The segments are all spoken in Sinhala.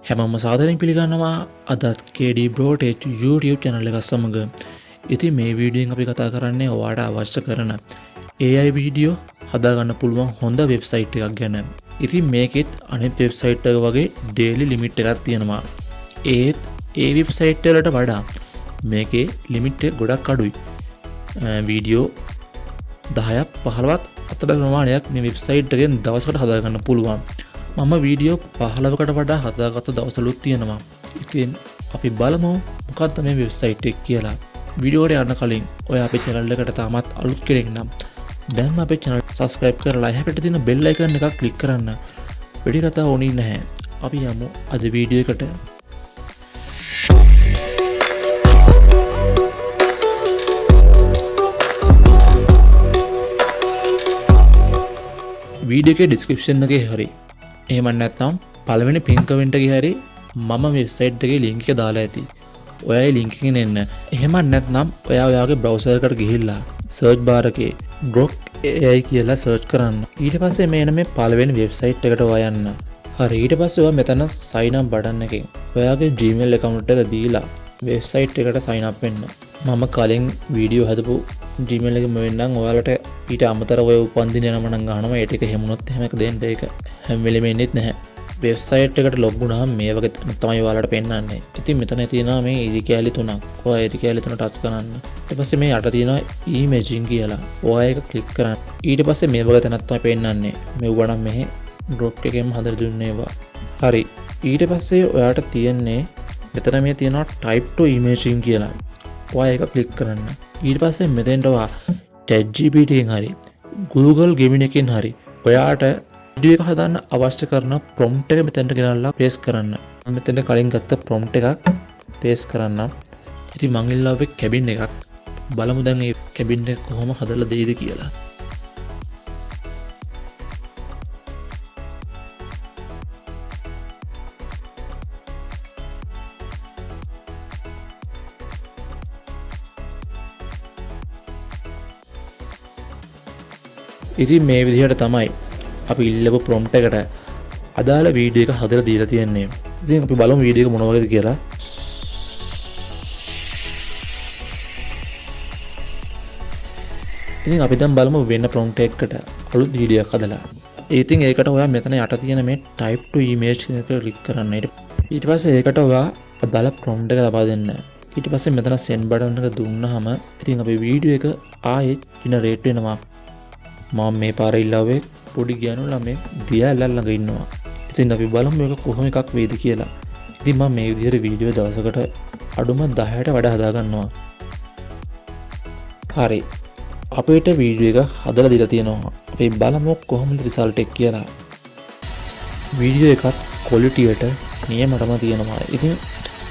හැමෝම සාදරයෙන් පිළිගන්නවා අදත් KD Broadcast YouTube channel එක සමග. ඉතින් මේ වීඩියෝෙන් අපි කතා කරන්නේ ඔයාලට අවශ්‍ය කරන AI වීඩියෝ හදාගන්න පුළුවන් හොඳ වෙබ්සයිට් එකක් ගැන. ඉතින් මේකෙත් අනිත් වෙබ්සයිට් එක වගේ daily limit එකක් තියෙනවා. ඒත් ඒ වෙබ්සයිට් වලට වඩා මේකේ limit එක ගොඩක් අඩුයි. වීඩියෝ 10ක් 15ක් අතර ප්‍රමාණයක් මේ වෙබ්සයිට් එකෙන් දවසකට හදාගන්න පුළුවන්. මම වීඩියෝ 15කට වඩා හදාගත්ත දවසලුත් තියෙනවා. ඉතින් අපි බලමු මොකක්ද මේ වෙබ්සයිට් එක කියලා. වීඩියෝට යන්න කලින් ඔයා අපේ channel එකට තාමත් අලුත් කෙනෙක් නම් දැන්ම අපේ channel subscribe කරලා එහාට තියෙන bell icon එකක් click කරන්න. වැඩි කතා ඕනේ නැහැ. අපි යමු අද වීඩියෝ එකට. වීඩියෝ එකේ description එකේ හරි එහෙම නැත්නම් පළවෙනි පින් කමෙන්ට් එකේ හරි මම වෙබ්සයිට් එකේ link එක දාලා ඇති. ඔයා ඒ link එකෙන් එන්න. එහෙම නැත්නම් ඔයා ඔයාගේ browser එකට ගිහිල්ලා search bar එකේ Grok AI කියලා search කරන්න. ඊට පස්සේ මේන මේ පළවෙනි වෙබ්සයිට් එකට ඔයා යන්න. හරි ඊට පස්සේ ඔයා මෙතන sign up button එකෙන් ඔයාගේ Gmail account එක දීලා වෙබ්සයිට් එකට sign up වෙන්න. මම කලින් වීඩියෝ හදපු Gmail එකෙම වෙන්නම් ඔයාලට ඊට අමතරව ඔය උපන්දින නම නම් ගන්නවා. ඒ ටික හැමුණොත් එහෙම එක දෙන්න ඒක හැම වෙලෙම එන්නේත් නැහැ. වෙබ්සයිට් එකට ලොග් වුණාම මේ වගේ තමයි ඔයාලට පෙන්නන්නේ. ඉතින් මෙතන තියෙනවා මේ ඉදි කැලි තුනක්. ඔයා ඉදි කැලි තුන ටච් කරන්න. ඊට පස්සේ මේ යට තියෙනවා imaging කියලා. ඔයා ඒක ක්ලික් කරන්න. ඊට පස්සේ මේ වගේ තැනක් තමයි පෙන්නන්නේ. මෙව්වා නම් මෙහි Grok එකෙන් හදලා දුන්නේ ඒවා. හරි. ඊට පස්සේ ඔයාට තියෙන්නේ මෙතන මේ තියෙනවා type to imaging කියලා. ඔයා ඒක ක්ලික් කරන්න. ඊට පස්සේ මෙතෙන්ට ඔයා ChatGPT එකෙන් හරි Google Gemini එකෙන් හරි ඔයාට වීඩියෝ එක හදන්න අවශ්‍ය කරන prompt එක මෙතෙන්ට ගෙනල්ලා paste කරන්න. මම මෙතෙන්ට කලින් ගත්ත prompt එකක් paste කරන්න. ඉතින් මං ඉල්ලාවේ cabin එකක්. බලමු දැන් මේ cabin එක කොහොම හදලා දෙයිද කියලා. ඉතින් මේ විදිහට තමයි අපි ඉල්ලපු prompt එකට අදාළ වීඩියෝ එක හදලා දීලා තියෙන්නේ. ඉතින් අපි බලමු වීඩියෝ එක මොන වගේද කියලා. ඉතින් අපි දැන් බලමු වෙන prompt එකකට අලුත් වීඩියෝ එකක් හදලා. ඉතින් ඒකට ඔයා මෙතන යට තියෙන මේ type to image එක ක්ලික් කරන්න. ඊට පස්සේ ඒකට ඔයා අදාළ prompt එක ලබා දෙන්න. ඊට පස්සේ මෙතන send button එක දුන්නාම ඉතින් අපේ වීඩියෝ එක ආයෙත් generate වෙනවා. මම මේ පාර ඉල්ලාවේ පොඩි ගෑනු ළමෙක් දියා ඇල්ලල් ළඟ ඉන්නවා. ඉතින් අපි බලමු මේක කොහොම එකක් වේද කියලා. ඉතින් මම මේ විදිහට වීඩියෝ දවසකට අඩුම 10ට වඩා හදා ගන්නවා. හරි. අපිට වීඩියෝ එක හදලා දීලා තියෙනවා. අපි බලමු කොහොමද රිසල්ට් එක කියලා. වීඩියෝ එකත් quality එකට නියමටම තියෙනවා. ඉතින්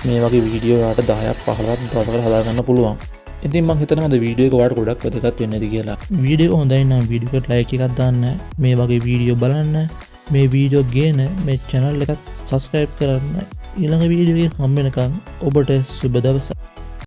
මේ වගේ වීඩියෝ වලට 10ක් 15ක් දවසකට හදා ගන්න පුළුවන්. ඉතින් මම හිතනවා අද වීඩියෝ එක ඔයාලට ගොඩක් වැදගත් වෙන්නේද කියලා. වීඩියෝ එක හොඳයි නම් වීඩියෝ එකට ලයික් එකක් දාන්න. මේ වගේ වීඩියෝ බලන්න. මේ වීඩියෝ ගේන මේ channel එකත් subscribe කරන්න. ඊළඟ වීඩියෝ එකෙන් හම්බ වෙනකන් ඔබට සුබ දවසක්.